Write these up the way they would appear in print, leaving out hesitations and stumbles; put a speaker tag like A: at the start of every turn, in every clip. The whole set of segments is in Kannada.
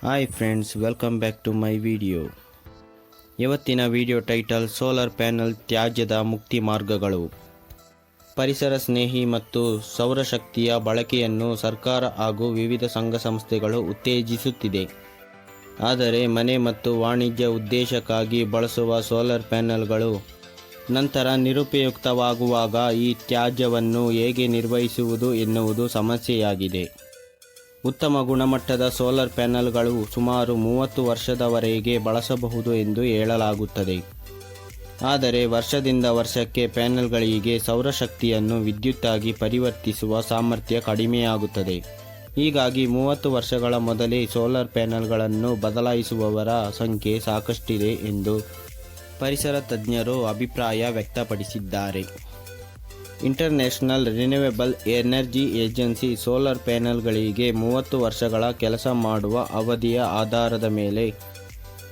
A: Hi friends, welcome back to my video. ಇವತ್ತಿನ ವಿಡಿಯೋ ಟೈಟಲ್ ಸೋಲಾರ್ ಪ್ಯಾನೆಲ್ ತ್ಯಾಜ್ಯದ ಮುಕ್ತಿ ಮಾರ್ಗಗಳು. ಪರಿಸರ ಸ್ನೇಹಿ ಮತ್ತು ಸೌರಶಕ್ತಿಯ ಬಳಕೆಯನ್ನು ಸರ್ಕಾರ ಹಾಗೂ ವಿವಿಧ ಸಂಘ ಸಂಸ್ಥೆಗಳು ಉತ್ತೇಜಿಸುತ್ತಿದೆ. ಆದರೆ ಮನೆ ಮತ್ತು ವಾಣಿಜ್ಯ ಉದ್ದೇಶಕ್ಕಾಗಿ ಬಳಸುವ ಸೋಲಾರ್ ಪ್ಯಾನೆಲ್ಗಳು ನಂತರ ನಿರುಪಯುಕ್ತವಾಗುವಾಗ ಈ ತ್ಯಾಜ್ಯವನ್ನು ಹೇಗೆ ನಿರ್ವಹಿಸುವುದು ಎನ್ನುವುದು ಸಮಸ್ಯೆಯಾಗಿದೆ. ಉತ್ತಮ ಗುಣಮಟ್ಟದ ಸೋಲಾರ್ ಪ್ಯಾನೆಲ್ಗಳು ಸುಮಾರು 30 ವರ್ಷದವರೆಗೆ ಬಳಸಬಹುದು ಎಂದು ಹೇಳಲಾಗುತ್ತದೆ. ಆದರೆ ವರ್ಷದಿಂದ ವರ್ಷಕ್ಕೆ ಪ್ಯಾನೆಲ್ಗಳಿಗೆ ಸೌರಶಕ್ತಿಯನ್ನು ವಿದ್ಯುತ್ತಾಗಿ ಪರಿವರ್ತಿಸುವ ಸಾಮರ್ಥ್ಯ ಕಡಿಮೆಯಾಗುತ್ತದೆ. ಹೀಗಾಗಿ 30 ವರ್ಷಗಳ ಮೊದಲೇ ಸೋಲಾರ್ ಪ್ಯಾನೆಲ್ಗಳನ್ನು ಬದಲಾಯಿಸುವವರ ಸಂಖ್ಯೆ ಸಾಕಷ್ಟಿದೆ ಎಂದು ಪರಿಸರ ತಜ್ಞರು ಅಭಿಪ್ರಾಯ ವ್ಯಕ್ತಪಡಿಸಿದ್ದಾರೆ. International renewable energy agency solar ಪ್ಯಾನೆಲ್ಗಳಿಗೆ 30 ವರ್ಷಗಳ ಕೆಲಸ ಮಾಡುವ ಅವಧಿಯ ಆಧಾರದ ಮೇಲೆ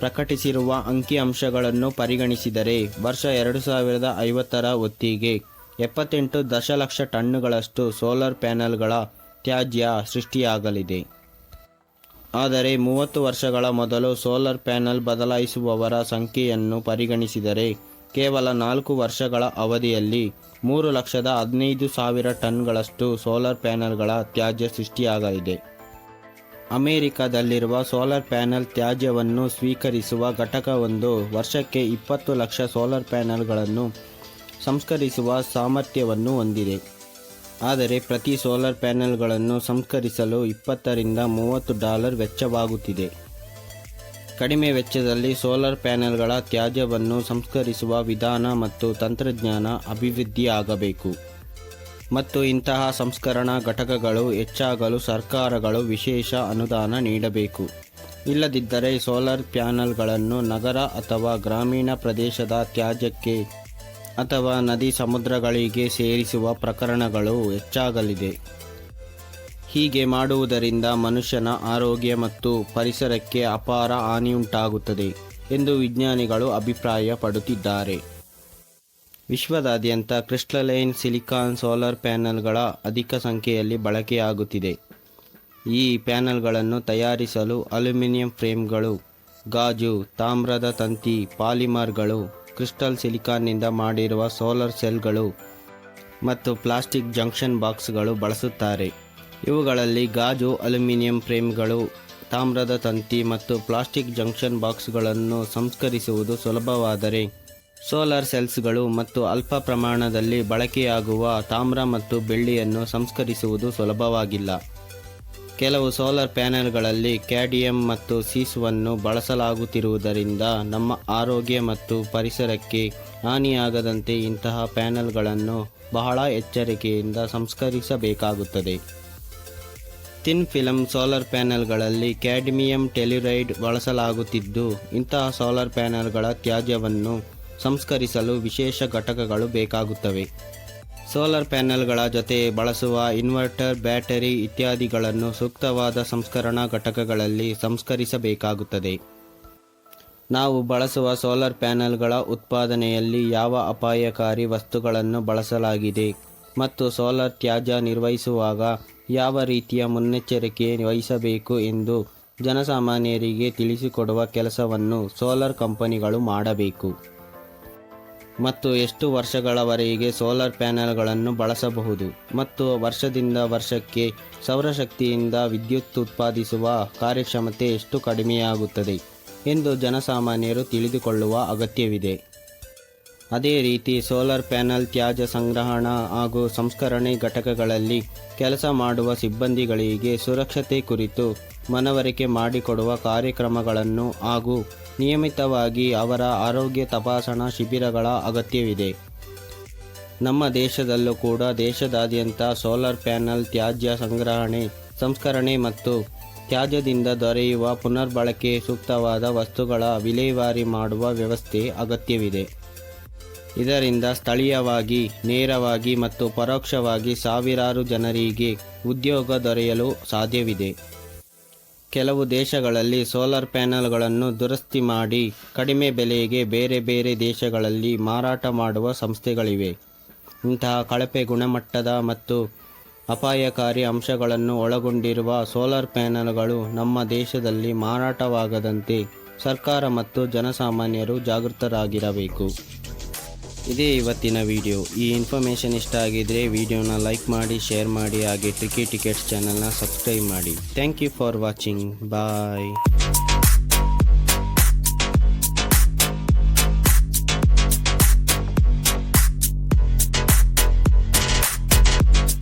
A: ಪ್ರಕಟಿಸಿರುವ ಅಂಕಿಅಂಶಗಳನ್ನು ಪರಿಗಣಿಸಿದರೆ ವರ್ಷ 2050ರ ಹೊತ್ತಿಗೆ 78 ದಶಲಕ್ಷ ಟನ್ನುಗಳಷ್ಟು ಸೋಲಾರ್ ಪ್ಯಾನೆಲ್ಗಳ ತ್ಯಾಜ್ಯ ಸೃಷ್ಟಿಯಾಗಲಿದೆ. ಆದರೆ 30 ವರ್ಷಗಳ ಮೊದಲು ಸೋಲಾರ್ ಪ್ಯಾನೆಲ್ ಬದಲಾಯಿಸುವವರ ಸಂಖ್ಯೆಯನ್ನು ಪರಿಗಣಿಸಿದರೆ ಕೇವಲ 4 ವರ್ಷಗಳ ಅವಧಿಯಲ್ಲಿ 3,15,000 ಟನ್ಗಳಷ್ಟು ಸೋಲಾರ್ ಪ್ಯಾನೆಲ್ಗಳ ತ್ಯಾಜ್ಯ ಸೃಷ್ಟಿಯಾಗಲಿದೆ. ಅಮೆರಿಕದಲ್ಲಿರುವ ಸೋಲಾರ್ ಪ್ಯಾನೆಲ್ ತ್ಯಾಜ್ಯವನ್ನು ಸ್ವೀಕರಿಸುವ ಘಟಕವೊಂದು ವರ್ಷಕ್ಕೆ 20 ಲಕ್ಷ ಸೋಲಾರ್ ಪ್ಯಾನೆಲ್ಗಳನ್ನು ಸಂಸ್ಕರಿಸುವ ಸಾಮರ್ಥ್ಯವನ್ನು ಹೊಂದಿದೆ. ಆದರೆ ಪ್ರತಿ ಸೋಲಾರ್ ಪ್ಯಾನೆಲ್ಗಳನ್ನು ಸಂಸ್ಕರಿಸಲು $20 ರಿಂದ $30 ವೆಚ್ಚವಾಗುತ್ತಿದೆ. ಕಡಿಮೆ ವೆಚ್ಚದಲ್ಲಿ ಸೋಲಾರ್ ಪ್ಯಾನೆಲ್ಗಳ ತ್ಯಾಜ್ಯವನ್ನು ಸಂಸ್ಕರಿಸುವ ವಿಧಾನ ಮತ್ತು ತಂತ್ರಜ್ಞಾನ ಅಭಿವೃದ್ಧಿಯಾಗಬೇಕು ಮತ್ತು ಇಂತಹ ಸಂಸ್ಕರಣಾ ಘಟಕಗಳು ಹೆಚ್ಚಾಗಲು ಸರ್ಕಾರಗಳು ವಿಶೇಷ ಅನುದಾನ ನೀಡಬೇಕು. ಇಲ್ಲದಿದ್ದರೆ ಸೋಲಾರ್ ಪ್ಯಾನೆಲ್ಗಳನ್ನು ನಗರ ಅಥವಾ ಗ್ರಾಮೀಣ ಪ್ರದೇಶದ ತ್ಯಾಜ್ಯಕ್ಕೆ ಅಥವಾ ನದಿ ಸಮುದ್ರಗಳಿಗೆ ಸೇರಿಸುವ ಪ್ರಕರಣಗಳು ಹೆಚ್ಚಾಗಲಿದೆ. ಹೀಗೆ ಮಾಡುವುದರಿಂದ ಮನುಷ್ಯನ ಆರೋಗ್ಯ ಮತ್ತು ಪರಿಸರಕ್ಕೆ ಅಪಾರ ಹಾನಿಯುಂಟಾಗುತ್ತದೆ ಎಂದು ವಿಜ್ಞಾನಿಗಳು ಅಭಿಪ್ರಾಯಪಡುತ್ತಿದ್ದಾರೆ. ವಿಶ್ವದಾದ್ಯಂತ ಕ್ರಿಸ್ಟಲೈನ್ ಸಿಲಿಕಾನ್ ಸೋಲಾರ್ ಪ್ಯಾನೆಲ್ಗಳ ಅಧಿಕ ಸಂಖ್ಯೆಯಲ್ಲಿ ಬಳಕೆಯಾಗುತ್ತಿದೆ. ಈ ಪ್ಯಾನೆಲ್ಗಳನ್ನು ತಯಾರಿಸಲು ಅಲ್ಯೂಮಿನಿಯಂ ಫ್ರೇಮ್ಗಳು, ಗಾಜು, ತಾಮ್ರದ ತಂತಿ, ಪಾಲಿಮರ್ಗಳು, ಕ್ರಿಸ್ಟಲ್ ಸಿಲಿಕಾನ್ನಿಂದ ಮಾಡಿರುವ ಸೋಲಾರ್ ಸೆಲ್ಗಳು ಮತ್ತು ಪ್ಲಾಸ್ಟಿಕ್ ಜಂಕ್ಷನ್ ಬಾಕ್ಸ್ಗಳು ಬಳಸುತ್ತಾರೆ. ಇವುಗಳಲ್ಲಿ ಗಾಜು, ಅಲ್ಯೂಮಿನಿಯಂ ಫ್ರೇಮ್ಗಳು, ತಾಮ್ರದ ತಂತಿ ಮತ್ತು ಪ್ಲಾಸ್ಟಿಕ್ ಜಂಕ್ಷನ್ ಬಾಕ್ಸ್ಗಳನ್ನು ಸಂಸ್ಕರಿಸುವುದು ಸುಲಭವಾದರೆ ಸೋಲಾರ್ ಸೆಲ್ಸ್ಗಳು ಮತ್ತು ಅಲ್ಪ ಪ್ರಮಾಣದಲ್ಲಿ ಬಳಕೆಯಾಗುವ ತಾಮ್ರ ಮತ್ತು ಬೆಳ್ಳಿಯನ್ನು ಸಂಸ್ಕರಿಸುವುದು ಸುಲಭವಾಗಿಲ್ಲ. ಕೆಲವು ಸೋಲಾರ್ ಪ್ಯಾನೆಲ್ಗಳಲ್ಲಿ ಕ್ಯಾಡಿಯಂ ಮತ್ತು ಸೀಸವನ್ನು ಬಳಸಲಾಗುತ್ತಿರುವುದರಿಂದ ನಮ್ಮ ಆರೋಗ್ಯ ಮತ್ತು ಪರಿಸರಕ್ಕೆ ಹಾನಿಯಾಗದಂತೆ ಇಂತಹ ಪ್ಯಾನೆಲ್ಗಳನ್ನು ಬಹಳ ಎಚ್ಚರಿಕೆಯಿಂದ ಸಂಸ್ಕರಿಸಬೇಕಾಗುತ್ತದೆ. Thin film solar ಪ್ಯಾನೆಲ್ಗಳಲ್ಲಿ cadmium telluride ಬಳಸಲಾಗುತ್ತಿದ್ದು, ಇಂತಹ ಸೋಲಾರ್ ಪ್ಯಾನೆಲ್ಗಳ ತ್ಯಾಜ್ಯವನ್ನು ಸಂಸ್ಕರಿಸಲು ವಿಶೇಷ ಘಟಕಗಳು ಬೇಕಾಗುತ್ತವೆ. ಸೋಲಾರ್ ಪ್ಯಾನೆಲ್ಗಳ ಜೊತೆ ಬಳಸುವ ಇನ್ವರ್ಟರ್, ಬ್ಯಾಟರಿ ಇತ್ಯಾದಿಗಳನ್ನು ಸೂಕ್ತವಾದ ಸಂಸ್ಕರಣಾ ಘಟಕಗಳಲ್ಲಿ ಸಂಸ್ಕರಿಸಬೇಕಾಗುತ್ತದೆ. ನಾವು ಬಳಸುವ ಸೋಲಾರ್ ಪ್ಯಾನೆಲ್ಗಳ ಉತ್ಪಾದನೆಯಲ್ಲಿ ಯಾವ ಅಪಾಯಕಾರಿ ವಸ್ತುಗಳನ್ನು ಬಳಸಲಾಗಿದೆ ಮತ್ತು ಸೋಲಾರ್ ತ್ಯಾಜ್ಯ ನಿರ್ವಹಿಸುವಾಗ ಯಾವ ರೀತಿಯ ಮುನ್ನೆಚ್ಚರಿಕೆ ವಹಿಸಬೇಕು ಎಂದು ಜನಸಾಮಾನ್ಯರಿಗೆ ತಿಳಿಸಿಕೊಡುವ ಕೆಲಸವನ್ನು ಸೋಲಾರ್ ಕಂಪನಿಗಳು ಮಾಡಬೇಕು. ಮತ್ತು ಎಷ್ಟು ವರ್ಷಗಳವರೆಗೆ ಸೋಲಾರ್ ಪ್ಯಾನೆಲ್ಗಳನ್ನು ಬಳಸಬಹುದು ಮತ್ತು ವರ್ಷದಿಂದ ವರ್ಷಕ್ಕೆ ಸೌರಶಕ್ತಿಯಿಂದ ವಿದ್ಯುತ್ ಉತ್ಪಾದಿಸುವ ಕಾರ್ಯಕ್ಷಮತೆ ಎಷ್ಟು ಕಡಿಮೆಯಾಗುತ್ತದೆ ಎಂದು ಜನಸಾಮಾನ್ಯರು ತಿಳಿದುಕೊಳ್ಳುವ ಅಗತ್ಯವಿದೆ. ಅದೇ ರೀತಿ ಸೋಲಾರ್ ಪ್ಯಾನೆಲ್ ತ್ಯಾಜ್ಯ ಸಂಗ್ರಹಣಾ ಹಾಗೂ ಸಂಸ್ಕರಣೆ ಘಟಕಗಳಲ್ಲಿ ಕೆಲಸ ಮಾಡುವ ಸಿಬ್ಬಂದಿಗಳಿಗೆ ಸುರಕ್ಷತೆ ಕುರಿತು ಮನವರಿಕೆ ಮಾಡಿಕೊಡುವ ಕಾರ್ಯಕ್ರಮಗಳನ್ನು ಹಾಗೂ ನಿಯಮಿತವಾಗಿ ಅವರ ಆರೋಗ್ಯ ತಪಾಸಣಾ ಶಿಬಿರಗಳ ಅಗತ್ಯವಿದೆ. ನಮ್ಮ ದೇಶದಲ್ಲೂ ಕೂಡ ದೇಶದಾದ್ಯಂತ ಸೋಲಾರ್ ಪ್ಯಾನೆಲ್ ತ್ಯಾಜ್ಯ ಸಂಗ್ರಹಣೆ, ಸಂಸ್ಕರಣೆ ಮತ್ತು ತ್ಯಾಜ್ಯದಿಂದ ದೊರೆಯುವ ಪುನರ್ಬಳಕೆ ಸೂಕ್ತವಾದ ವಸ್ತುಗಳ ವಿಲೇವಾರಿ ಮಾಡುವ ವ್ಯವಸ್ಥೆ ಅಗತ್ಯವಿದೆ. ಇದರಿಂದ ಸ್ಥಳೀಯವಾಗಿ, ನೇರವಾಗಿ ಮತ್ತು ಪರೋಕ್ಷವಾಗಿ ಸಾವಿರಾರು ಜನರಿಗೆ ಉದ್ಯೋಗ ದೊರೆಯಲು ಸಾಧ್ಯವಿದೆ. ಕೆಲವು ದೇಶಗಳಲ್ಲಿ ಸೋಲಾರ್ ಪ್ಯಾನೆಲ್ಗಳನ್ನು ದುರಸ್ತಿ ಮಾಡಿ ಕಡಿಮೆ ಬೆಲೆಗೆ ಬೇರೆ ಬೇರೆ ದೇಶಗಳಲ್ಲಿ ಮಾರಾಟ ಮಾಡುವ ಸಂಸ್ಥೆಗಳಿವೆ. ಇಂತಹ ಕಳಪೆ ಗುಣಮಟ್ಟದ ಮತ್ತು ಅಪಾಯಕಾರಿ ಅಂಶಗಳನ್ನು ಒಳಗೊಂಡಿರುವ ಸೋಲಾರ್ ಪ್ಯಾನೆಲ್ಗಳು ನಮ್ಮ ದೇಶದಲ್ಲಿ ಮಾರಾಟವಾಗದಂತೆ ಸರ್ಕಾರ ಮತ್ತು ಜನಸಾಮಾನ್ಯರು ಜಾಗೃತರಾಗಿರಬೇಕು. ಇದೇ ಇವತ್ತಿನ ವಿಡಿಯೋ. ಈ ಇನ್ಫಾರ್ಮೇಷನ್ ಇಷ್ಟ ಆಗಿದ್ರೆ ವಿಡಿಯೋನ ಲೈಕ್ ಮಾಡಿ, ಶೇರ್ ಮಾಡಿ, ಹಾಗೆ ಟ್ರಿಕಿ ಟಿಕೆಟ್ಸ್ ಚಾನಲ್ನ ಸಬ್ಸ್ಕ್ರೈಬ್ ಮಾಡಿ. Thank you for watching. Bye.